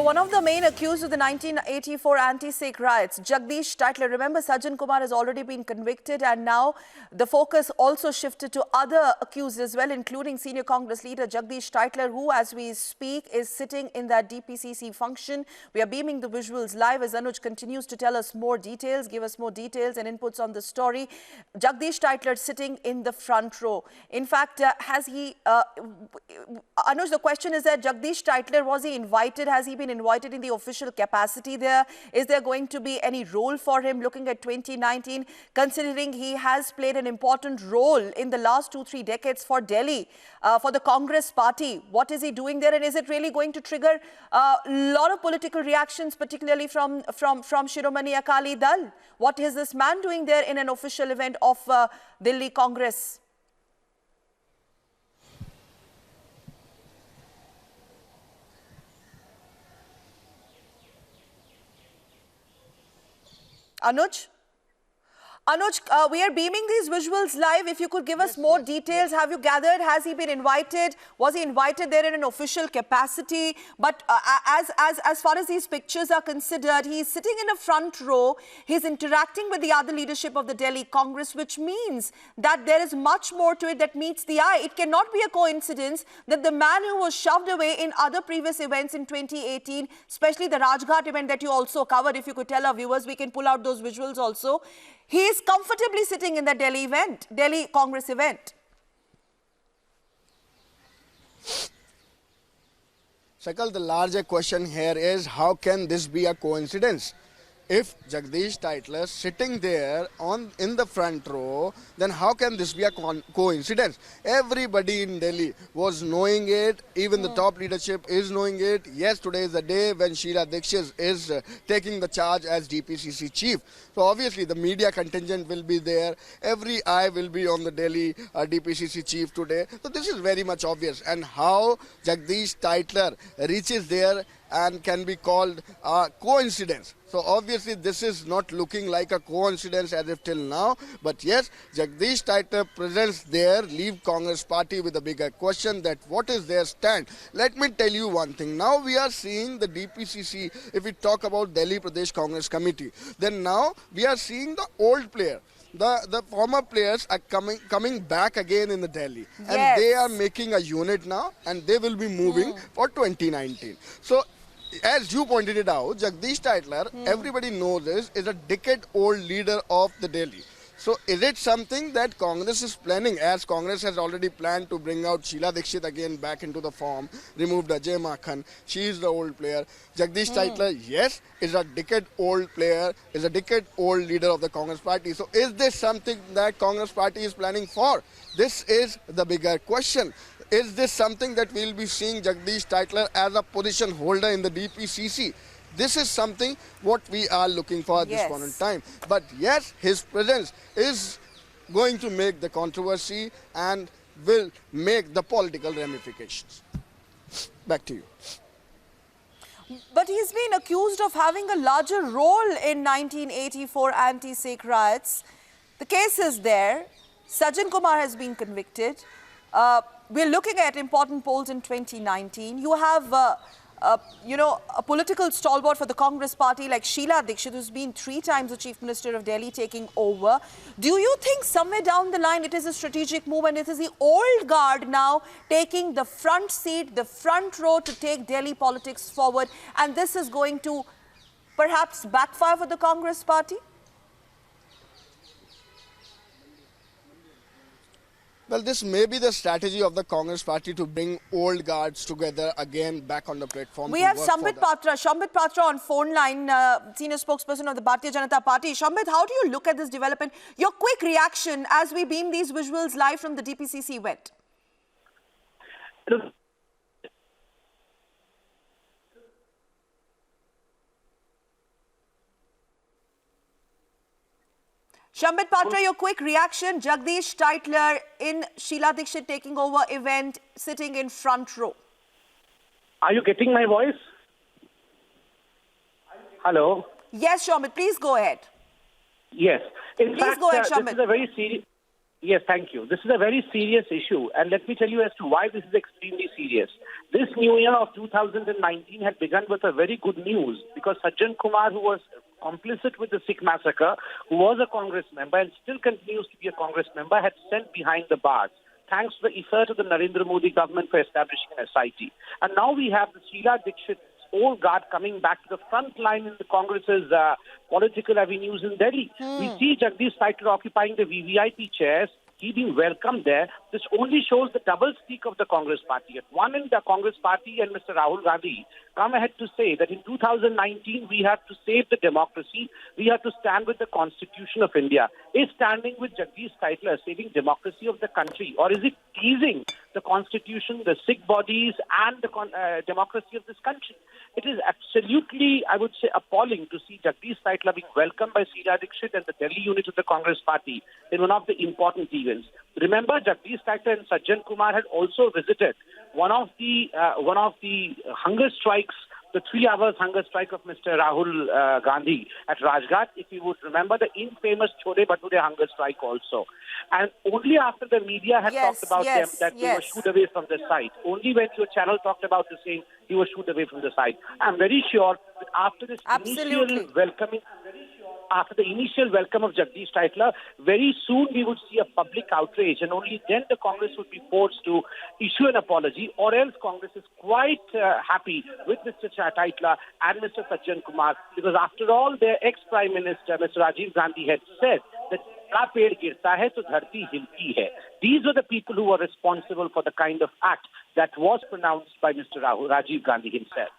one of the main accused of the 1984 anti-Sikh riots, Jagdish Tytler. Remember, Sajjan Kumar has already been convicted, and now the focus also shifted to other accused as well, including senior Congress leader Jagdish Tytler, who, as we speak, is sitting in that DPCC function. We are beaming the visuals live as Anuj continues to tell us more details, give us more details and inputs on the story. Jagdish Tytler sitting in the front row. In fact, Anuj, the question is that Jagdish Tytler, was he invited? Has he been invited in the official capacity there? Is there going to be any role for him looking at 2019, considering he has played an important role in the last 2-3 decades for Delhi, for the Congress party? What is he doing there, and is it really going to trigger a lot of political reactions, particularly from Shiromani Akali Dal? What is this man doing there in an official event of Delhi Congress? Anuj? Anuj, we are beaming these visuals live. If you could give us more details. Have you gathered? Has he been invited? Was he invited there in an official capacity? But as far as these pictures are considered, he's sitting in a front row. He's interacting with the other leadership of the Delhi Congress, which means that there is much more to it that meets the eye. It cannot be a coincidence that the man who was shoved away in other previous events in 2018, especially the Rajghat event that you also covered, if you could tell our viewers, we can pull out those visuals also. He is comfortably sitting in the Delhi Congress event. Sakal, the larger question here is, how can this be a coincidence? If Jagdish Tytler sitting there in the front row, then how can this be a coincidence? Everybody in Delhi was knowing it. Even the top leadership is knowing it. Yes, today is the day when Sheila Dikshit is taking the charge as DPCC chief. So obviously the media contingent will be there. Every eye will be on the Delhi DPCC chief today. So this is very much obvious. And how Jagdish Tytler reaches there and can be called a coincidence. So obviously this is not looking like a coincidence as if till now. But yes, Jagdish Tytler presents there, leave Congress party with a bigger question that what is their stand. Let me tell you one thing. Now we are seeing the DPCC, if we talk about Delhi Pradesh Congress Committee, then now we are seeing the old player. The former players are coming back again in the Delhi. Yes. And they are making a unit now and they will be moving for 2019. So as you pointed it out, Jagdish Tytler, everybody knows this, is a decade-old leader of the Delhi. So is it something that Congress is planning, as Congress has already planned to bring out Sheila Dikshit again back into the form, removed Ajay Makhan, she is the old player. Jagdish Tytler, yes, is a decade-old player, is a decade-old leader of the Congress party. So is this something that Congress party is planning for? This is the bigger question. Is this something that we will be seeing Jagdish Tytler as a position holder in the DPCC? This is something what we are looking for at this point in time. But yes, his presence is going to make the controversy and will make the political ramifications. Back to you. But he's been accused of having a larger role in 1984 anti-Sikh riots. The case is there. Sajjan Kumar has been convicted. We're looking at important polls in 2019. You have, a political stalwart for the Congress party like Sheila Dikshit, who's been 3 times the Chief Minister of Delhi, taking over. Do you think somewhere down the line it is a strategic move and it is the old guard now taking the front seat, the front row to take Delhi politics forward, and this is going to perhaps backfire for the Congress party? Well, this may be the strategy of the Congress party to bring old guards together again back on the platform. We have Sambit Patra on phone line, senior spokesperson of the Bharatiya Janata Party. Sambit, how do you look at this development? Your quick reaction as we beam these visuals live from the DPCC event. Sambit Patra, your quick reaction. Jagdish Tytler in Sheila Dikshit taking over event, sitting in front row. Are you getting my voice? Hello? Yes, Sambit, please go ahead. Yes. In Please fact, go ahead, this Sambit. is a very serious... Yes, thank you. This is a very serious issue, and let me tell you as to why this is extremely serious. This new year of 2019 had begun with a very good news because Sajjan Kumar, who was complicit with the Sikh massacre, who was a Congress member and still continues to be a Congress member, had sent behind the bars, thanks to the effort of the Narendra Modi government for establishing an SIT. And now we have the Sheila Dixit old guard coming back to the front line in the Congress's political avenues in Delhi. We see Jagdish Thakur occupying the VVIP chairs. He being welcomed there. This only shows the double speak of the Congress party. At one end, the Congress party and Mr. Rahul Gandhi come ahead to say that in 2019 we have to save the democracy. We have to stand with the Constitution of India. Is standing with Jagdish Thakur saving democracy of the country, or is it teasing the Constitution, the Sikh bodies, and the democracy of this country? It is absolutely, I would say, appalling to see Jagdish Thakur being welcomed by Sheila Dixit and the Delhi unit of the Congress party in one of the important events. Remember, Jagdish Thakur and Sajjan Kumar had also visited one of the hunger strikes, the 3 hours hunger strike of Mr. Rahul Gandhi at Rajghat. If you would remember the infamous Chole Bhature hunger strike also. And only after the media had talked about them that they were shooed away from the site. Only when your channel talked about the same, he was shooed away from the site. I'm very sure that after this initial welcoming, after the initial welcome of Jagdish Thakur, very soon we would see a public outrage, and only then the Congress would be forced to issue an apology, or else Congress is quite happy with Mr. Thakur and Mr. Sajjan Kumar, because after all, their ex-Prime Minister, Mr. Rajiv Gandhi, had said that पेड़ गिरता है तो धरती हिलती है. These were the people who were responsible for the kind of act that was pronounced by Mr. Rajiv Gandhi himself.